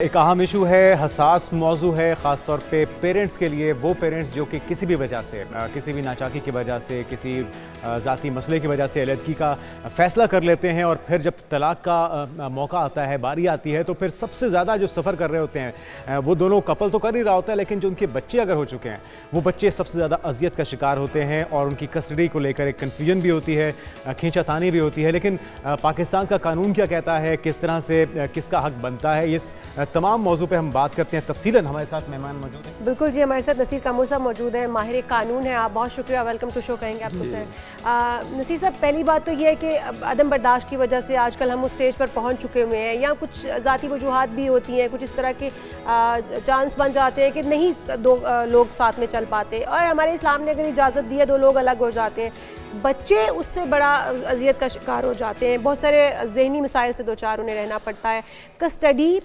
एक अहम इशू है, हसास मौजू है, ख़ास तौर पे पेरेंट्स के लिए। वो पेरेंट्स जो कि किसी भी वजह से, किसी भी नाचाकी की वजह से, किसी ज़ाती मसले की वजह से अलहदगी का फ़ैसला कर लेते हैं और फिर जब तलाक़ का मौका आता है, बारी आती है, तो फिर सबसे ज़्यादा जो सफ़र कर रहे होते हैं वो दोनों कपल तो कर ही रहा होता है, लेकिन जो उनके बच्चे अगर हो चुके हैं वो बच्चे सबसे ज़्यादा अजियत का शिकार होते हैं और उनकी कस्टडी को लेकर एक कन्फ्यूजन भी होती है, खींचातानी भी होती है। लेकिन पाकिस्तान का कानून क्या कहता है, किस तरह से किसका हक बनता है, इस तमाम मौजू पे हम बात करते हैं तफसीलन। हमारे साथ मेहमान मौजूद हैं। बिल्कुल जी, हमारे साथ नसीर कामूर साहब मौजूद हैं, माहिर कानून है। आप बहुत शुक्रिया, वेलकम टू शो कहेंगे आपको सर। नसीर साहब, पहली बात तो ये है कि अदम बर्दाश्त की वजह से आजकल हम उस स्टेज पर पहुंच चुके हुए हैं, या कुछ ज़ाती वजूहात भी होती हैं, कुछ इस तरह के चांस बन जाते हैं कि नहीं दो लोग साथ में चल पाते, और हमारे इस्लाम ने अगर इजाज़त दी है दो लोग अलग हो जाते हैं, बच्चे उससे बड़ा अजियत का शिकार हो जाते हैं, बहुत सारे जहनी मसाइल से दो चार उन्हें रहना पड़ता है। कस्टडी,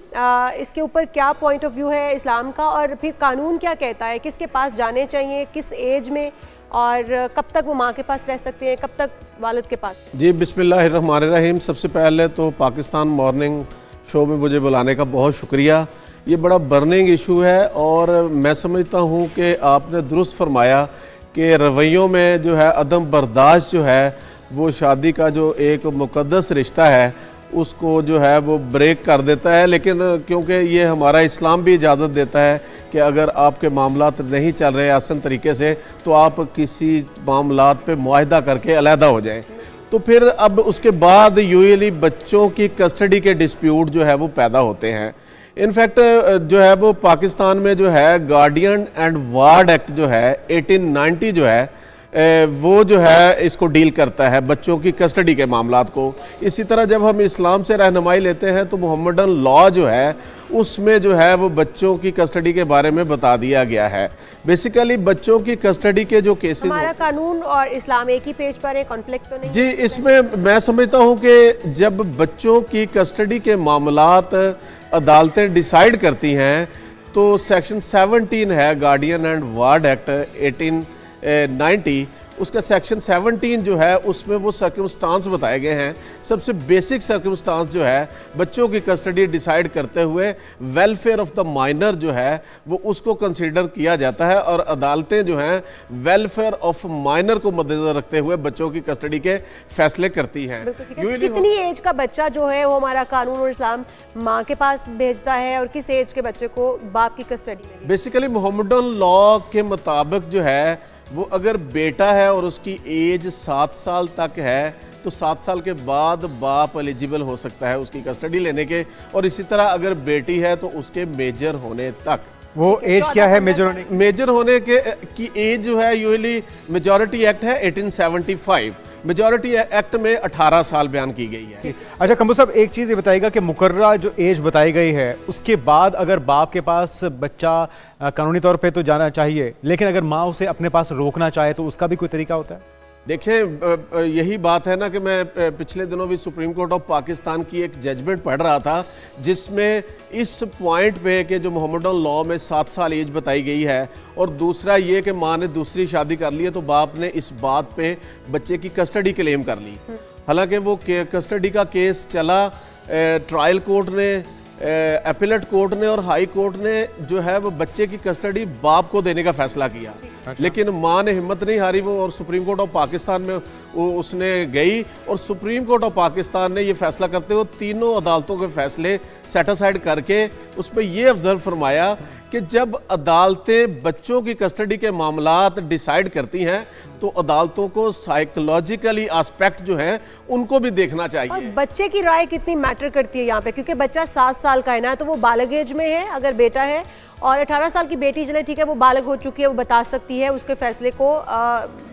इसके ऊपर क्या पॉइंट ऑफ व्यू है इस्लाम का, और फिर कानून क्या कहता है, किसके पास जाने चाहिए, किस एज में, और कब तक वो माँ के पास रह सकते हैं, कब तक वालिद के पास? जी, बिस्मिल्लाहिर्रहमानिर्रहीम। सबसे पहले तो पाकिस्तान मॉर्निंग शो में मुझे बुलाने का बहुत शुक्रिया। ये बड़ा बर्निंग इशू है और मैं समझता हूँ कि आपने दुरुस्त फरमाया कि रवैयों में जो है अदम बर्दाश्त जो है वो शादी का जो एक मुक़द्दस रिश्ता है उसको जो है वो ब्रेक कर देता है। लेकिन क्योंकि ये हमारा इस्लाम भी इजाज़त देता है कि अगर आपके मामलात नहीं चल रहे आसान तरीके से तो आप किसी मामलात पे मुआहिदा करके अलहदा हो जाएं। तो फिर अब उसके बाद यूजुअली बच्चों की कस्टडी के डिस्प्यूट जो है वो पैदा होते हैं। इनफैक्ट जो है वो पाकिस्तान में जो है गार्डियन एंड वार्ड एक्ट जो है 1890 जो है वो जो है इसको डील करता है बच्चों की कस्टडी के मामलात को। इसी तरह जब हम इस्लाम से रहनुमाई लेते हैं तो मोहम्मदन लॉ जो है उसमें जो है वो बच्चों की कस्टडी के बारे में बता दिया गया है। बेसिकली बच्चों की कस्टडी के जो केसेस, हमारा कानून और इस्लाम एक ही पेज पर है, कॉन्फ्लिक्ट तो नहीं? जी, इसमें मैं समझता हूँ कि जब बच्चों की कस्टडी के मामलात अदालतें डिसाइड करती हैं तो सेक्शन 17 है गार्डियन एंड वार्ड एक्ट 1890, उसका सेक्शन 17 जो है उसमें वो सर्कमस्टांस बताए गए हैं। सबसे बेसिक सर्कमस्टांस जो है बच्चों की कस्टडी डिसाइड करते हुए वेलफेयर ऑफ द माइनर जो है वो उसको कंसीडर किया जाता है और अदालतें जो हैं वेलफेयर ऑफ माइनर को मद्देनजर रखते हुए बच्चों की कस्टडी के फैसले करती हैं। कितनी एज का बच्चा जो है वो हमारा कानून और इस्लाम माँ के पास भेजता है, और किस एज के बच्चे को बाप की कस्टडी में? बेसिकली मोहम्मदन लॉ के मुताबिक जो है वो अगर बेटा है और उसकी एज 7 साल तक है तो 7 साल के बाद बाप एलिजिबल हो सकता है उसकी कस्टडी लेने के, और इसी तरह अगर बेटी है तो उसके मेजर होने तक। वो एज क्या है मेजर होने? मेजर होने के की एज जो है यूजुअली मेजॉरिटी एक्ट है 1875, मेजॉरिटी एक्ट में 18 साल बयान की गई है। अच्छा कम्बो साहब, एक चीज़ ये बताइएगा कि मुकर्ररा जो एज बताई गई है उसके बाद अगर बाप के पास बच्चा कानूनी तौर पे तो जाना चाहिए, लेकिन अगर माँ उसे अपने पास रोकना चाहे तो उसका भी कोई तरीका होता है? देखें, यही बात है ना कि मैं पिछले दिनों भी सुप्रीम कोर्ट ऑफ पाकिस्तान की एक जजमेंट पढ़ रहा था जिसमें इस पॉइंट पे कि जो मोहम्मदन लॉ में 7 साल एज बताई गई है और दूसरा ये कि माँ ने दूसरी शादी कर ली है तो बाप ने इस बात पे बच्चे की कस्टडी क्लेम कर ली। हालांकि वो कस्टडी का केस चला, ट्रायल कोर्ट ने, अपीलेट कोर्ट ने और हाई कोर्ट ने जो है वो बच्चे की कस्टडी बाप को देने का फैसला किया। लेकिन माँ ने हिम्मत नहीं हारी वो, और सुप्रीम कोर्ट ऑफ पाकिस्तान में वो उसने गई और सुप्रीम कोर्ट ऑफ पाकिस्तान ने ये फैसला करते हुए तीनों अदालतों के फैसले सेटिस्फाइड करके उस पर यह ऑब्जर्व फरमाया कि जब अदालतें बच्चों की कस्टडी के मामलात डिसाइड करती हैं तो अदालतों को साइकोलॉजिकली एस्पेक्ट जो हैं उनको भी देखना चाहिए। और बच्चे की राय कितनी मैटर करती है यहाँ पे, क्योंकि बच्चा 7 साल का है ना, तो वो बालग एज में है अगर बेटा है, और 18 साल की बेटी चले ठीक है वो बालग हो चुकी है, वो बता सकती है, उसके फैसले को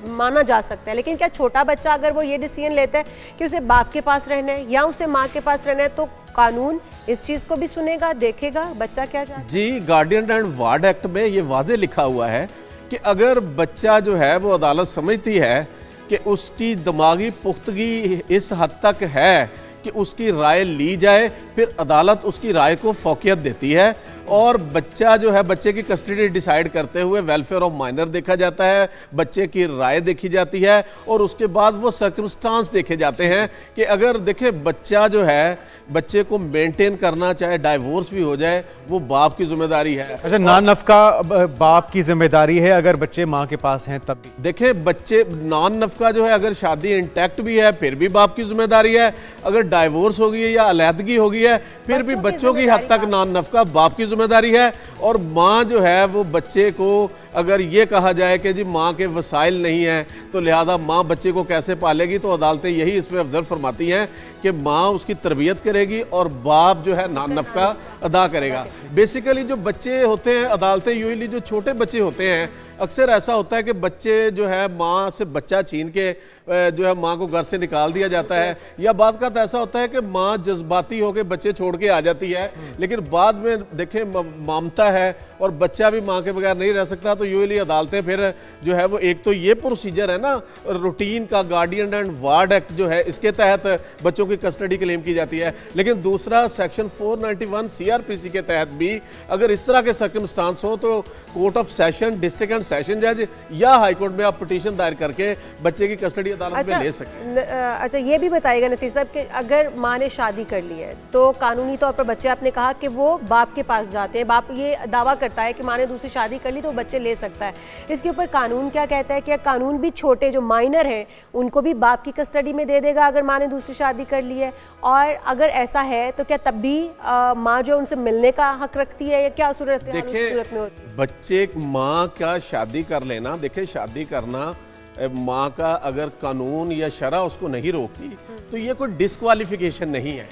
माना जा सकता है। लेकिन क्या छोटा बच्चा अगर वो ये डिसीजन लेता है कि उसे बाप के पास रहना है या उसे माँ के पास रहना है, तो कानून इस चीज़ को भी सुनेगा, देखेगा बच्चा क्या चाहता है? जी, गार्डियन एंड वार्ड एक्ट में ये वाज़े लिखा हुआ है कि अगर बच्चा जो है वो अदालत समझती है कि उसकी दिमागी पुख्तगी इस हद तक है कि उसकी राय ली जाए, फिर अदालत उसकी राय को फौकियत देती है और बच्चा जो है, बच्चे की कस्टडी डिसाइड करते हुए वेलफेयर ऑफ माइनर देखा जाता है, बच्चे की राय देखी जाती है और उसके बाद वो सर्कमस्टांस देखे जाते हैं कि अगर देखे बच्चा जो है, बच्चे को मेंटेन करना, चाहे डाइवोर्स भी हो जाए, वो बाप की जिम्मेदारी है। अच्छा, नान नफका बाप की जिम्मेदारी है अगर बच्चे माँ के पास हैं तब भी? देखिए बच्चे नॉन नफका जो है, अगर शादी इंटैक्ट भी है फिर भी बाप की जिम्मेदारी है, अगर डाइवोर्स हो गई है या अलैदगी हो गई है फिर भी बच्चों की हद तक नॉन नफका बाप की जिम्मेदारी है। और माँ जो है वो बच्चे को, अगर ये कहा जाए कि जी माँ के वसाइल नहीं है तो लिहाजा माँ बच्चे को कैसे पालेगी, तो अदालतें यही इसमें ऑब्जर्व फरमाती हैं कि माँ उसकी तरबियत करेगी और बाप जो है नॉन नफका अदा करेगा। बेसिकली जो बच्चे होते हैं, अदालतें यूजली जो छोटे बच्चे होते हैं, अक्सर ऐसा होता है कि बच्चे जो है माँ से बच्चा छीन के जो है माँ को घर से निकाल दिया जाता है, या बाद का ऐसा होता है कि माँ जज्बाती होकर बच्चे छोड़ के आ जाती है, लेकिन बाद में देखें ममता है और बच्चा भी माँ के बगैर नहीं रह सकता, तो यूजली अदालतें फिर जो है वो, एक तो ये प्रोसीजर है ना रूटीन का, गार्डियन एंड वार्ड एक्ट जो है, इसके तहत बच्चों की कस्टडी क्लेम की जाती है, लेकिन दूसरा सेक्शन 491 सीआरपीसी के तहत भी अगर इस तरह के सर्कमस्टांस हो तो court of session, district and session जज या हाई कोर्ट में आप पिटीशन दायर करके बच्चे की कस्टडी अदालत में ले सकते हैं। अच्छा, ये भी बताइएगा नसीर साहब कि अगर माँ ने शादी कर ली है तो कानूनी तौर पर बच्चे, आपने कहा कि वो बाप के पास जाते हैं, बाप ये दावा करता है कि माँ ने दूसरी शादी कर ली तो बच्चे ले सकता है, इसके ऊपर कानून क्या कहता है? क्या कानून भी छोटे जो माइनर हैं उनको भी बाप की कस्टडी में दे देगा अगर माँ ने दूसरी शादी कर ली है? और अगर ऐसा है तो क्या तब भी माँ जो उनसे मिलने का हक रखती है, या क्या सूरत में होती है? बच्चे माँ का शादी कर लेना, देखिए शादी करना माँ का अगर कानून या शरा उसको नहीं रोकती तो ये कोई डिस्क्वालिफिकेशन नहीं है।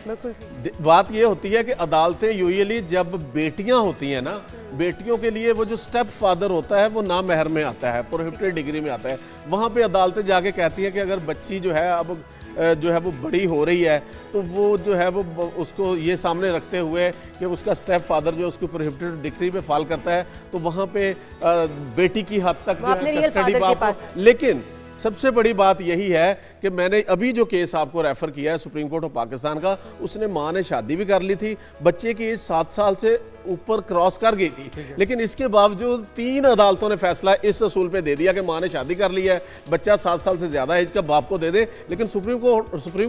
बात ये होती है कि अदालतें यूजुअली जब बेटियां होती हैं ना, बेटियों के लिए वो जो स्टेप फादर होता है वो नामहर में आता है, प्रोहिबिटेड डिग्री में आता है, वहाँ पे अदालतें जाके कहती हैं कि अगर बच्ची जो है अब जो है वो बड़ी हो रही है तो वो जो है वो उसको ये सामने रखते हुए कि उसका स्टेप फादर जो उसको प्रोहिबिटेड डिग्री पे फाल करता है, तो वहाँ पे बेटी की हद तक जो है कस्टडी बाप। लेकिन सबसे बड़ी बात यही है कि मैंने अभी जो केस आपको रेफर किया है सुप्रीम कोर्ट ऑफ पाकिस्तान का, उसने माँ ने शादी भी कर ली थी, बच्चे की एज 7 साल से ऊपर क्रॉस कर गई थी, लेकिन इसके बावजूद 3 अदालतों ने फैसला इस असूल पे दे दिया कि माँ ने शादी कर ली है, बच्चा 7 साल से ज्यादा एज का बाप को दे दे। लेकिन supreme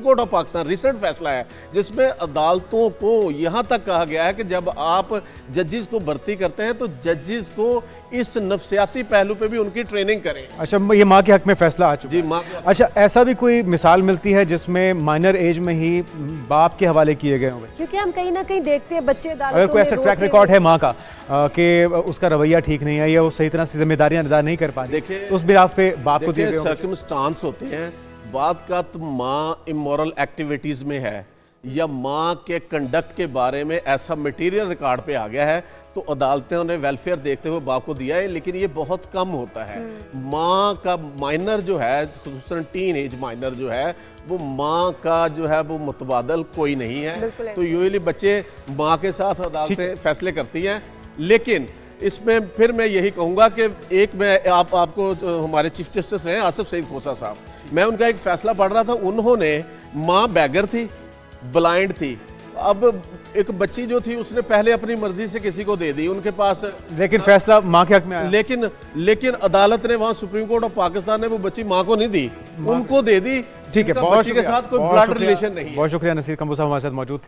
court of Pakistan recent फैसला है जिसमें अदालतों को यहाँ तक कहा गया है कि जब आप जजेस को भर्ती करते हैं तो जजेस को इस नफ्सियाती पहलू पे भी उनकी ट्रेनिंग करें। अच्छा, ये माँ के हक में फैसला आ चुका जी, है। माँ। अच्छा, ऐसा भी कोई मिसाल मिलती है जिसमें माइनर एज में ही बाप के हवाले किए गए होंगे? क्योंकि हम कहीं ना कहीं देखते हैं बच्चे अगर कोई ऐसा ट्रैक रिकॉर्ड है माँ का कि उसका रवैया ठीक नहीं है या वो सही तरह से जिम्मेदारियां अदा नहीं कर पा रही, देखिए तो उस बिनाफ पे बाप को दिए गए होंगे। सर्कमस्टांस होते हैं, बात का तो माँ इमोरल एक्टिविटीज में है या माँ के कंडक्ट के बारे में ऐसा मटेरियल रिकॉर्ड पे आ गया है तो अदालतों ने वेलफेयर देखते हुए बाप को दिया है, लेकिन ये बहुत कम होता है। माँ का माइनर जो है, खुसूसन टीन एज माइनर जो है, वो माँ का जो है वो मुतबादल कोई नहीं है, तो यूजुअली बच्चे माँ के साथ अदालतें फैसले करती हैं। लेकिन इसमें फिर मैं यही कहूँगा कि एक मैं आपको हमारे चीफ जस्टिस रहे आसिफ सईद खोसा साहब, मैं उनका एक फैसला पढ़ रहा था, उन्होंने माँ बैगर थी, ब्लाइंड थी, अब एक बच्ची जो थी उसने पहले अपनी मर्जी से किसी को दे दी उनके पास, लेकिन फैसला माँ के हक में आया। लेकिन अदालत ने वहां सुप्रीम कोर्ट ऑफ पाकिस्तान ने वो बच्ची माँ को नहीं दी, उनको दे दी। ठीक है, बच्ची के साथ कोई ब्लड रिलेशन नहीं है। बहुत शुक्रिया नसीर कंबोसा हमारे साथ मौजूद थे।